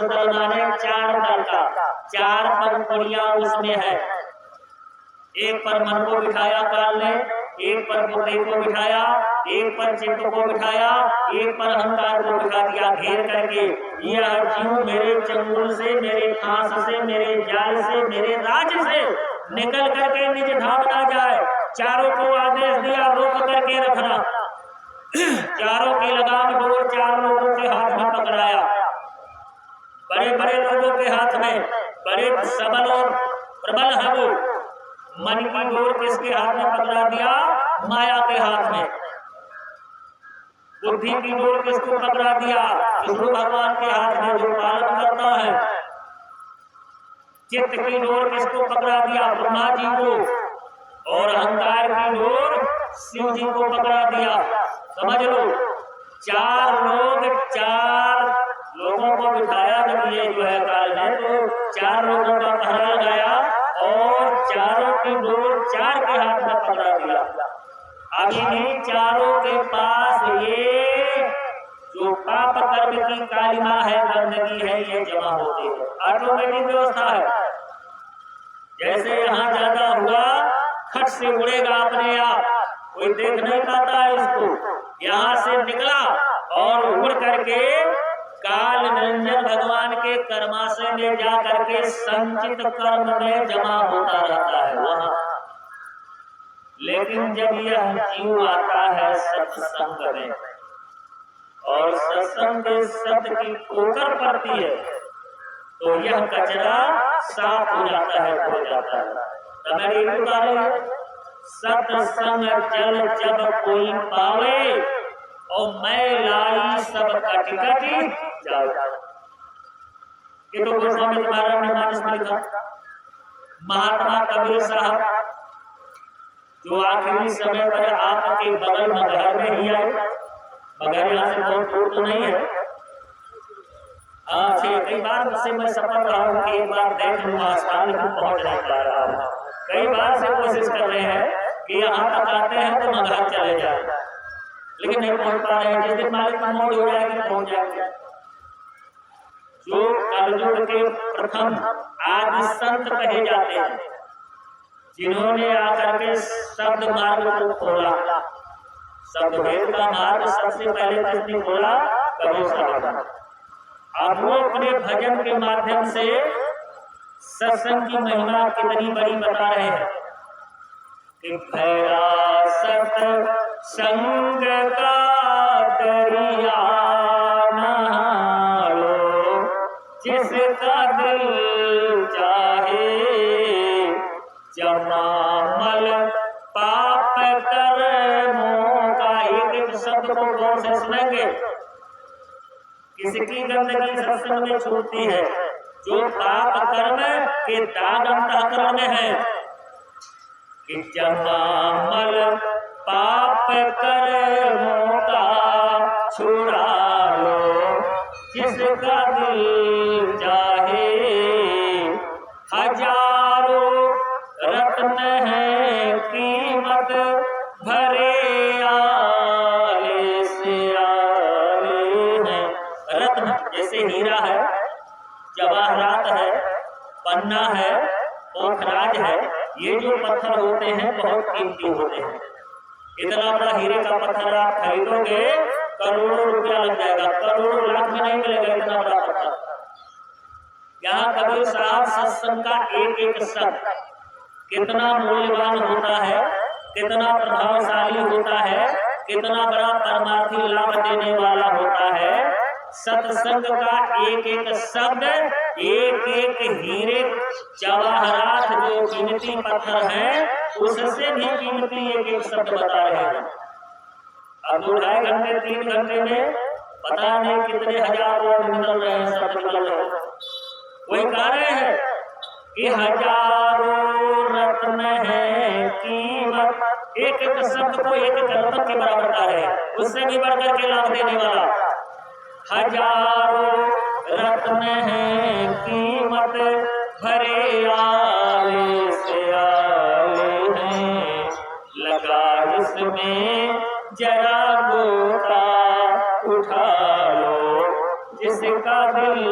दल माने 4 दल का, 4 पंखुड़ियां उसमें है। एक पर मन को बिठाया काल ने, एक पर बुद्धि को बिठाया, एक पर चित्त को बिठाया, एक पर अहंकार को बिठा दिया घेर करके। यह जीव मेरे चंगुल से, मेरे फांस से, मेरे जाल से, मेरे राज से निकल करके निज धाम ना जाए। चारों को आदेश दिया रोक करके रखना। चारों की लगाम डोर 4 लोगों के हाथ में पकड़ाया। बड़े बड़े लोगों के हाथ में, बड़े सबल और प्रबल है वो। मन की डोर किसके हाथ में पकड़ा दिया? माया के हाथ में। बुद्धि की डोर किसको पकड़ा दिया? विष्णु भगवान के हाथ में जो पालन करता है। चित्त की डोर किसको पकड़ा दिया? ब्रह्मा जी को। और अहंकार की डोर शिव जी को पकड़ा दिया। समझ लो, 4 लोगों को बिठाया जब ये जो है काल ने, तो 4 लोगों का पहरा लगाया और चारों की डोर 4 के हाथ में पकड़ा दिया। अभी भी चारों के पास ये जो पाप कर्म की कालिमा है, गंदगी है, ये जमा होती है। ऑटोमेटिक व्यवस्था है। जैसे यहाँ ज्यादा हुआ, खट से उड़ेगा अपने आप, कोई देख नहीं पाता है इसको। यहाँ से निकला और उड़ करके काल निरंजन भगवान के कर्माशय में जा करके संचित कर्म में जमा होता रहता है वहाँ। लेकिन जब यह जीव आता है सत्संग में और सत्संग के शब्द की ठोकर पड़ती है, तो यह कचरा साफ हो जाता है, हो जाता है। तो मेरी उदाहरण है, सत्संग जल जब कोई पावे और मैं लाई सब कटी कटी जाओ। ये तो गोस्वामी महाराज ने मानस में लिखा। महात्मा कबीर साहब जो आखिरी समय पर आपके बगल में घर में ही आए, मगर यहाँ से बहुत दूर तो नहीं है। कई बार मुझसे मैं सफल रहा हूँ कि एक बार देख लूंगा स्थान को पहुँच नहीं पा रहा हूँ। कई बार से कोशिश कर रहे हैं कि यहाँ तक आते हैं तो मैं घर चले जाए, लेकिन नहीं पहुँच पा रहे हैं। जिस दिन मालिक का मोड़ हो जाएगा पहुँच जाएंगे। जो कलयुग के प्रथम आदि संत कहे जाते हैं, जिन्होंने आकर के शब्द मार्ग को खोला, शब्द भेद का मार्ग सबसे पहले किसने खोला? कबीर साहब। अब वो अपने भजन के माध्यम से सत्संग की महिमा कितनी बड़ी बता रहे हैं कि भैया सत्संग का दरिया नहा लो, जिसका दिल चाहे जमामल पाप कर्मों का। एक शब्द को गौर से सुनेंगे। किसकी गंदगी सत्संग में छूटती है? जो पाप कर्म के दाग अंतःकरण में है। कि जमामल पाप कर्मों का छुड़ा लो, जिसका दिल चाहे। हजारों रत्न है कीमत भरे आले से आले हैं। रत्न जैसे हीरा है, जवाहरात है, पन्ना है, पोखराज है, ये जो पत्थर होते हैं बहुत कीमती होते हैं। इतना बड़ा हीरे का पत्थर आप खरीदोगे करोड़ों रुपया लग जाएगा, करोड़ों लाख में नहीं मिलेगा इतना बड़ा पत्थर। यहाँ कबीर साहब सत्संग का एक एक शब्द कितना मूल्यवान होता है, कितना प्रभावशाली होता है, कितना बड़ा परमार्थी लाभ देने वाला होता है। सत्संग का एक एक शब्द, एक एक हीरे जवाहरात जो कीमती पत्थर है, उससे भी कीमती एक एक शब्द बता रहे हैं। अब 2-2.5 घंटे 3 घंटे में पता नहीं कितने हजार वर्ड निकल रहे हैं, शब्द निकल रहे हैं। वही कह रहे हैं कि हजारों रत्न है कीमत, एक एक शब्द को एक एक रत्न के बराबर का है, उससे भी बढ़कर के लाभ देने वाला। हजारों रत्न है कीमत भरे आले से आले हैं। लगा इसमें जरा गोता उठा लो, जिसका दिल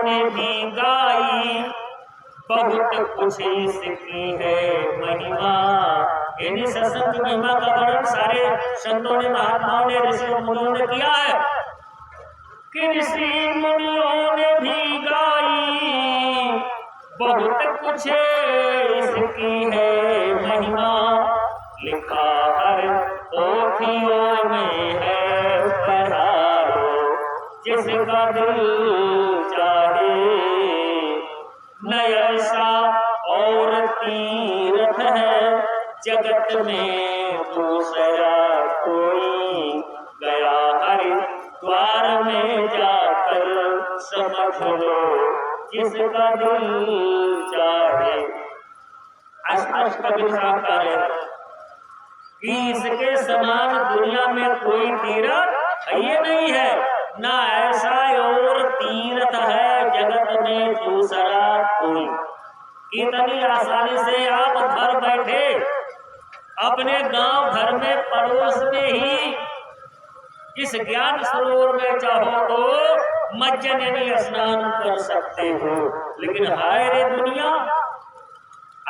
ने भी गाई, बहुत कुछ इसकी है महिमा। यानी सत्संग की महिमा का वर्णन सारे संतों ने, महात्माओं ने, ऋषि मुनियों ने किया है कि ऋषि मुनियों ने भी गाई, बहुत कुछ इसकी है महिमा। लिखा हर पोथियों में है पढ़ाओ, जिसका दिल चाहे। न ऐसा और तीर्थ है जगत में दूसरा कोई, गया हरिद्वार में जाकर समझ लो, जिसका दिल चाहे। अष्टकवि साकार है कि इसके समान दुनिया में कोई तीर्थ ये नहीं है, ना ऐसा और तीर्थ है जगत में दूसरा कोई। इतनी आसानी से आप घर बैठे अपने गांव घर में पड़ोस में ही इस ज्ञान सरोवर में चाहो तो मज्जन यानी स्नान कर सकते हो। लेकिन हाय रे दुनिया,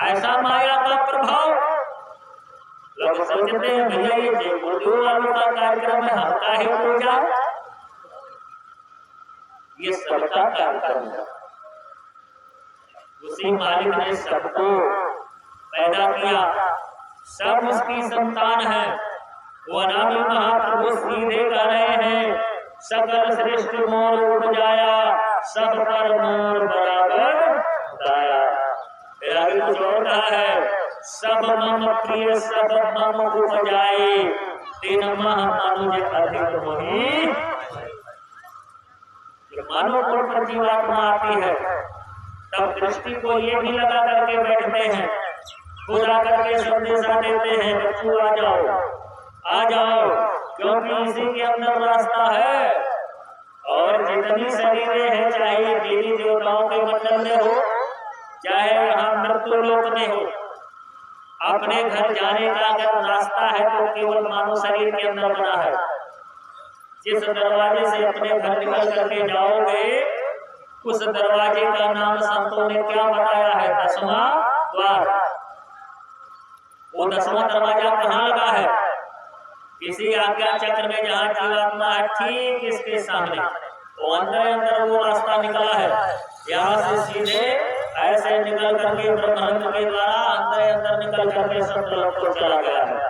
ऐसा माया का प्रभाव। लोग सोचते हैं भैया ये जयपुर वालों का कार्यक्रम है, हम काहे को जाए। ये सबका कार्यक्रम है। उसी मालिक ने सबको पैदा किया, सब उसकी संतान है। वो अनादि महाप्रभु सीधे कह रहे हैं, सकल सृष्टि मोर उपजाया, सब पर मोर बराबर दाया। फिर आगे कुछ और कहा है, सब मम प्रिय सब मम उपजाए, तीन मह मनुज अधिक मोहि। जब मानव कोट पर जीवात्मा आती है तब दृष्टि को ये भी लगा करके बैठते हैं, खुद आकर के संदेशा देते हैं, बच्चों आ जाओ आ जाओ, क्योंकि इसी के अंदर रास्ता है। और जितनी शरीरें हैं, चाहे देवी देवताओं के मंडल में हो, चाहे यहाँ मृत्यु लोक में हो, अपने घर जाने का अगर रास्ता है तो केवल मानव शरीर के अंदर बना है। जिस दरवाजे से अपने घर निकल करके जाओगे, उस दरवाजे का नाम संतों ने क्या बताया है? 10वां द्वार। वो 10वां दरवाजा कहाँ लगा है? किसी आज्ञा चक्र में जहाँ जीवात्मा है, ठीक इसके सामने वो अंदर अंदर वो रास्ता निकला है। यहाँ से सीधे ऐसे निकल करके ब्रह्मांड के द्वारा अंदर अंदर निकल करके सत्यलोक को चला गया है,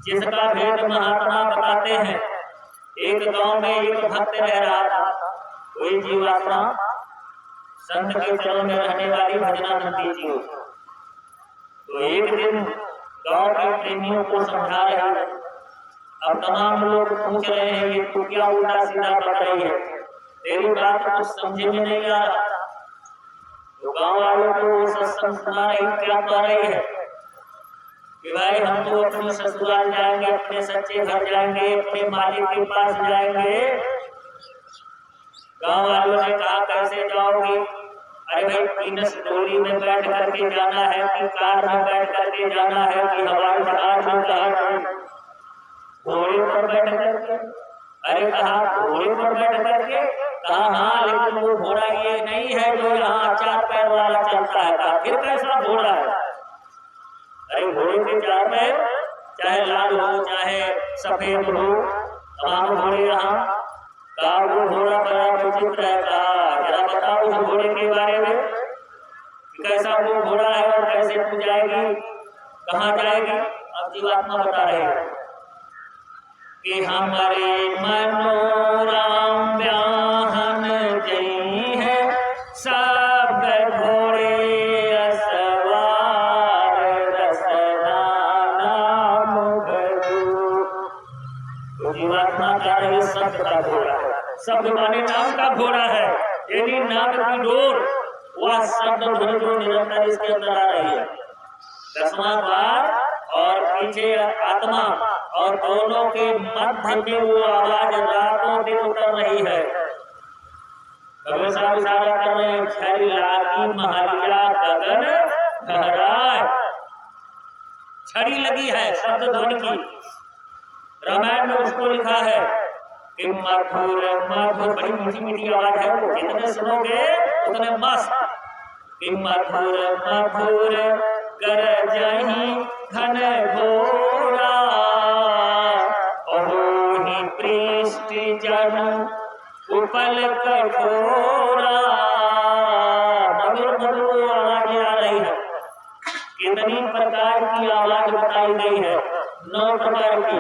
जिसका भेद महात्मा बताते हैं। एक गांव में एक भक्त रह रहा था, कोई जीवात्मा संत के चरण में रहने वाली भजनानंदी जी। तो एक दिन गांव के प्रेमियों को समझा रहे हैं। अब तमाम लोग पूछ रहे हैं, ये तू क्या उल्टा सीधा बता रही है, तेरी बात कुछ समझे में नहीं आ रहा। तो गांव वालों को सत्संग सुना रही, क्या कह रही है कि भाई हम तो अपने ससुराल जाएंगे, अपने सच्चे घर जाएंगे, अपने मालिक के पास जाएंगे। गांव वालों ने कहा कैसे जाओगे? अरे भाई, तीनस डोरी में बैठ करके जाना है कि कार में बैठ करके जाना है कि हवाई जहाज में जाना है? घोड़े पर बैठ करके। अरे कहा घोड़े पर बैठ करके? कहा हाँ, लेकिन वो घोड़ा ये नहीं है जो यहाँ 4 पैर वाला चलता है। कहा फिर कैसा घोड़ा है? अरे घोड़े के 4 पैर, चाहे लाल हो चाहे सफेद हो, तमाम घोड़े यहाँ। कहा वो घोड़ा बड़ा विचित्र है। कहा जरा बताओ उस घोड़े के बारे में, कैसा वो घोड़ा है और कैसे तू जाएगी, कहाँ जाएगी? अब जीवात्मा बता रहे हैं कि हमारे मनोराम ब्याहन जई है, सब घोड़े असवार रसना नाम भरू। तो जीवात्मा का रही शब्द का घोड़ा है। शब्द माने नाम का घोड़ा है, यदि नाम की डोर, वह शब्द ध्वनि जो निरंतर इसके अंदर आ रही है। 10वां द्वार और पीछे आत्मा, और दोनों के मध्य में वो आवाज रातों दिन उतर रही है। भगवान साहब इशारा कर रहे हैं, छड़ी लागी महलिया गगन गहराए। छड़ी लगी है शब्द ध्वनि की। रामायण में उसको लिखा है कि मधुर मधुर, बड़ी मीठी मीठी आवाज है वो, जितने सुनोगे उतने मस्त। कि मधुर मधुर गरजहि घन घोरा, ओहि पृष्ठ जन उपल कठोरा। मधुर मधुर आवाज आ रही है। कितनी प्रकार की आवाज बताई गई है? 9 प्रकार की।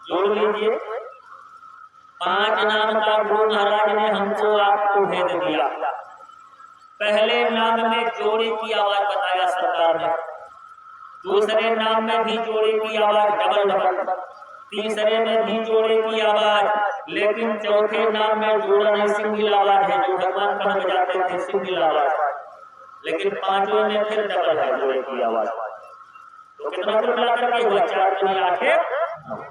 जोड़ लीजिए। 5 नाम का गुरु महाराज ने हमको आपको भेद दिया। पहले नाम में जोड़े की आवाज बताया सरकार ने, दूसरे नाम में भी जोड़े की आवाज डबल डबल, तीसरे में भी जोड़े की आवाज, लेकिन चौथे नाम में जोड़ा नहीं, सिंगल आवाज है, जो भगवान पर बजाते थे सिंगल आवाज, लेकिन 5वें में फिर डबल है जोड़े की आवाज। तो कितना कुल मिलाकर के हुआ? 4 दूनी 8।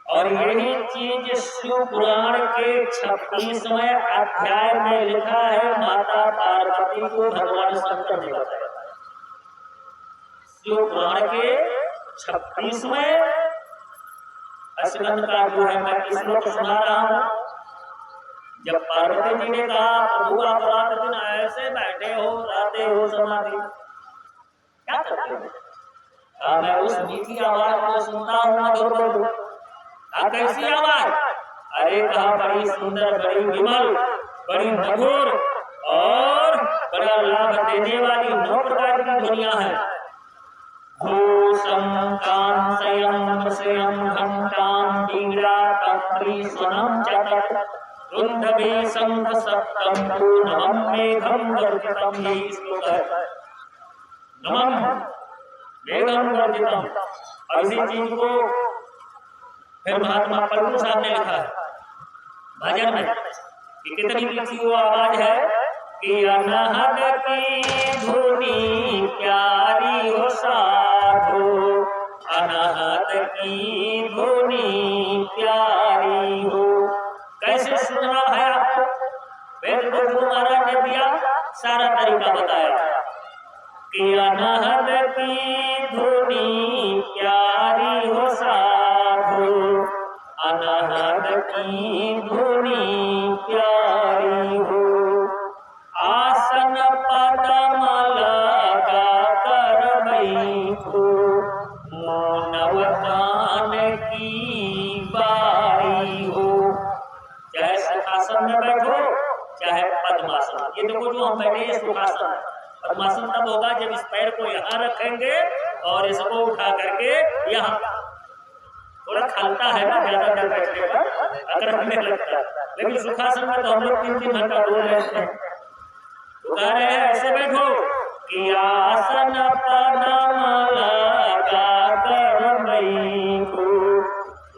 और यही चीज शिव पुराण के 26वें अध्याय में लिखा है। माता पार्वती को भगवान शंकर ने बताया। शिव पुराण के 26वें स्कंद का जो है मैं इस श्लोक सुना रहा हूँ। जब पार्वती जी ने कहा प्रभु आप रात दिन ऐसे बैठे हो, रहते हो समाधि, क्या करते हो? मैं उस मीठी आवाज को सुनता हूँ मधुर मधुर। कैसी आवाज? अरे कहा बड़ी सुंदर, बड़ी विमल, बड़ी मधुर और बड़ा लाभ देने वाली 9 प्रकार की ध्वनियां हैं। घोषम कांसयम श्रेयम घंटाम बीड़ा कंत्री स्वनम चटक रुंधवी संघ सप्तम पूर्णम मेघम गर्जितम। ये श्लोक है। नमम मेघम गर्जितम। ऐसी चीज को फिर महात्मा पल्लू साहब ने लिखा है भजन में कि कितनी मीठी वो आवाज है कि अनहद की धुनी प्यारी हो साधो, अनहद की धुनी प्यारी हो। कैसे सुनना है आपको? वेद को गुरु महाराज ने दिया, सारा तरीका बताया कि अनहद की धुनी प्यारी हो साधो, अनहद की धुनी प्यारी हो। आसन पदम लगा कर बैठो, मानव दान की बारी हो। चाहे सुखासन में बैठो चाहे पद्मासन। ये देखो जो हम बैठे हैं सुखासन है। पद्मासन तब होगा जब इस पैर को यहाँ रखेंगे और इसको उठा करके यहाँ, थोड़ा खलता है ना ज्यादा देर बैठने पर, अगर हमें लगता है, लेकिन सुखासन में तो हम लोग 3-3 घंटा बोल लेते हैं। तो कह रहे हैं ऐसे बैठो कि आसन पदम लगा कर बैठो,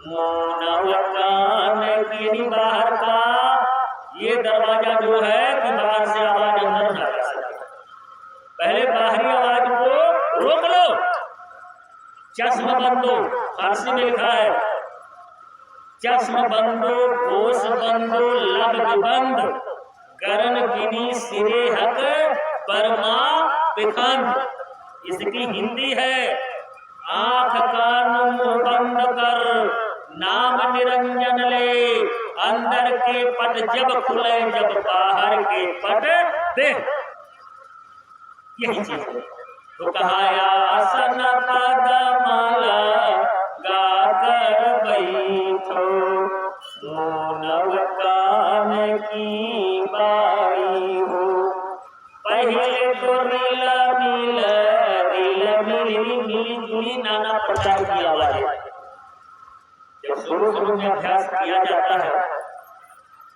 मानव कान की। बाहर का ये दरवाजा जो है कि बाहर से आवाज अंदर ना जा सके, पहले बाहरी आवाज को रोक लो। चश्म बंदो, फारसी में लिखा है, चश्म बंदो घोष बंदो लब बंद, गरन गिनी सिरे हक परमा पिखंड। इसकी हिंदी है, आंख कान मुंह बंद कर, नाम निरंजन ले, अंदर के पट जब खुले जब बाहर के पट देख। यही चीज है। तो कहा आसन पदम लगा कर बैठो, मानव कान की बारी हो। पहले तो नीला नीला नीला मिली मिली जुली नाना प्रकार की आवाज। जब शुरू में अभ्यास किया जाता है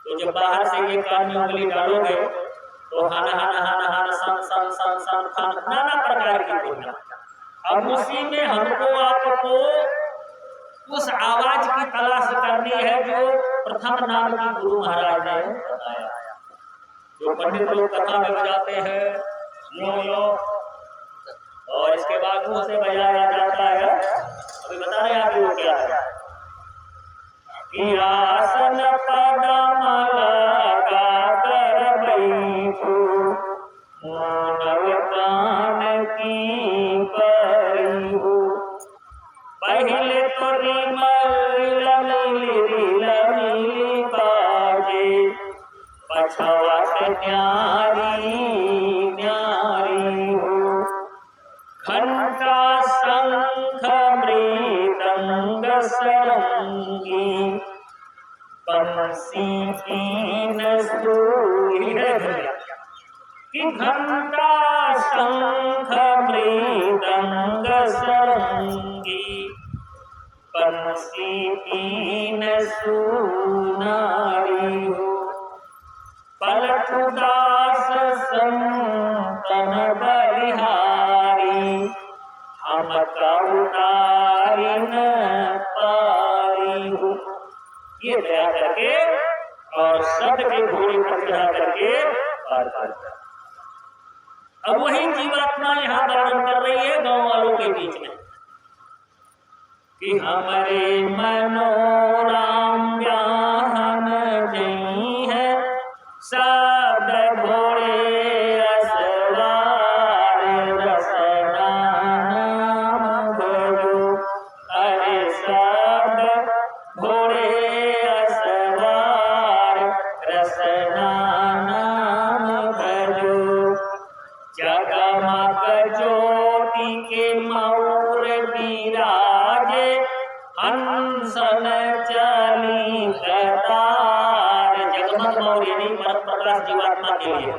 तो जब बाहर से ये कान में उंगली डालोगे तो हाना हाना हाना हाना सन सन सन सन खान नाना प्रकार की ध्वनियां। अब उसी में हमको आपको उस आवाज की तलाश करनी है जो प्रथम नाम की गुरु महाराज ने बताया। जो पंडित लोग कथा में बजाते हैं यो यो, और इसके बाद मुंह से बजाया जाता है। अभी बता रहे हैं आप वो क्या है कि आसन पदम लगा कर बैठो, मानव कान की बारी हो। पहले तो रीला रीला रीला न्यारी न्यारी हो। घंटा शंख मृदंग सरंगी बंसी कीन सूरी कि घंटा शंख मृदंग सरंगी बंसी कीन सुनारी हो। पलट दास संतन बलिहारी हम करुणारी न पारी हो। ये दया करके और शब्द के घोड़े पर चढ़ा करके पार करता। अब वही जीवात्मा यहाँ वर्णन कर रही है गांव वालों के बीच में कि हमारे मनोराम व्याहन जई है शब्द घोड़े असवार रसना नाम भजो। अरे शब्द घोड़े असवार रसना नाम भजो। जगमग ज्योति के मौर विराजे हंसन चली कतार। जगमग मौर यानी परम प्रकाश जीवात्मा के लिए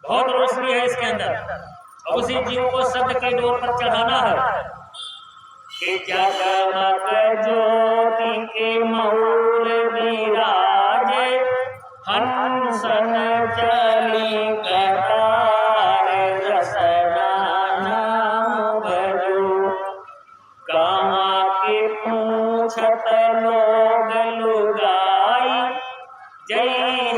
बहुत रोशनी है इसके अंदर और उसी जीव को शब्द के डोर पर चढ़ाना है कि जगमग ज्योति के मौर विराजे हंसन चली कतार रसना नाम भजो। गाँव के पूछत लोग लुगाई जय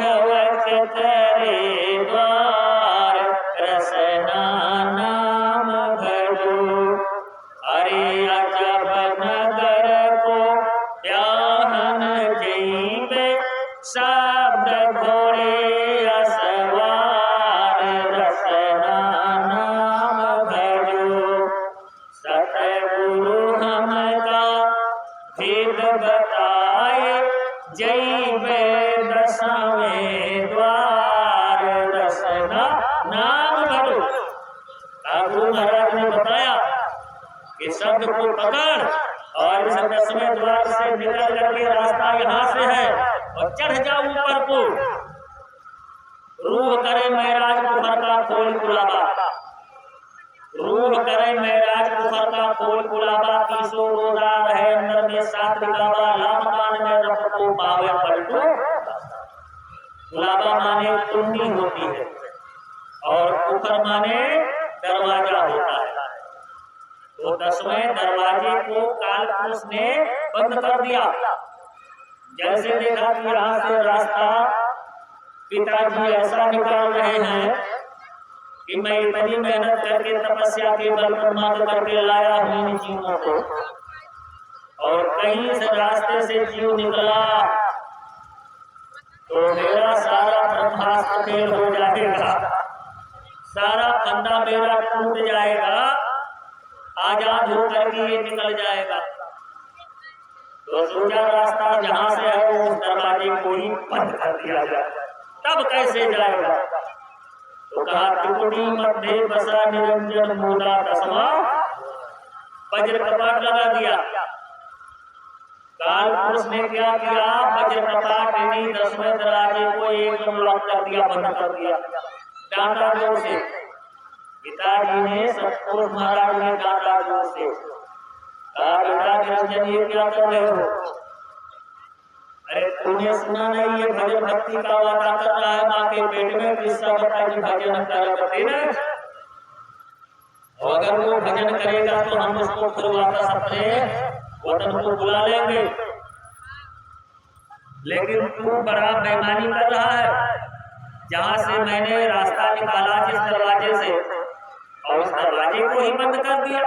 हवक करे द्वार रसना नाम भजो। अरे अजब नगर को ब्याहन जइबे शब्द घोड़े असवार रसना नाम भजो। सतगुरु हमका भेद बताए जइबे दसवें द्वार रसना नाम भजो। गुरु महाराज ने बताया कि शब्द को पकड़ और इस दसवें द्वार से निकल करके रास्ता यहाँ से है और चढ़ जाओ ऊपर को। रूह करे महराज कुफर का खोल गुलाबा। रूह करे महराज कुफर का खोल गुलाबा। किसो रोजा रहे अंदर में साथ दिखावा लामकान में रफ को पावे पलटू। गुलाबा माने कुंडी होती है और कुफर माने दरवाजा होता है। तो 10वें दरवाजे को काल पुरुष ने बंद कर दिया। जैसे देखा कि यहाँ से रास्ता पिताजी ऐसा निकाल रहे हैं कि मैं इतनी मेहनत करके तपस्या के बल पर मांग करके लाया हूँ इन जीवों को और कहीं से रास्ते से जीव निकला तो मेरा सारा ब्रह्मास्त्र फेल हो जाएगा, सारा फंदा मेरा टूट जाएगा, आजाद होकर के ये निकल जाएगा। तो सोचा रास्ता जहाँ से है उस दरवाजे को ही बंद कर दिया जाए, तब कैसे जाएगा। तो कहा त्रिपुटी मध्य बसा निरंजन मूला दसवा वज्र कपाट लगा दिया। काल पुरुष ने क्या किया, वज्र कपाट यानी 10वें दरवाजे को एकदम लॉक कर दिया, बंद कर दिया, डांटा जोर से। पिताजी ने सतपुरुष महाराज ने डांटा जोर से, कहा बेटा निरंजन ये क्या कर रहे हो। अरे तूने सुना नहीं ये भजन भक्ति का वादा कर रहा है माँ के पेट में, किसका बता जी भजन करते ना। अगर वो भजन करेगा तो हम उसको फिर वापस अपने वतन को बुला लेंगे। लेकिन तू बड़ा बेईमानी कर रहा है। जहाँ से मैंने रास्ता निकाला जिस दरवाजे से और उस दरवाजे को ही बंद कर दिया।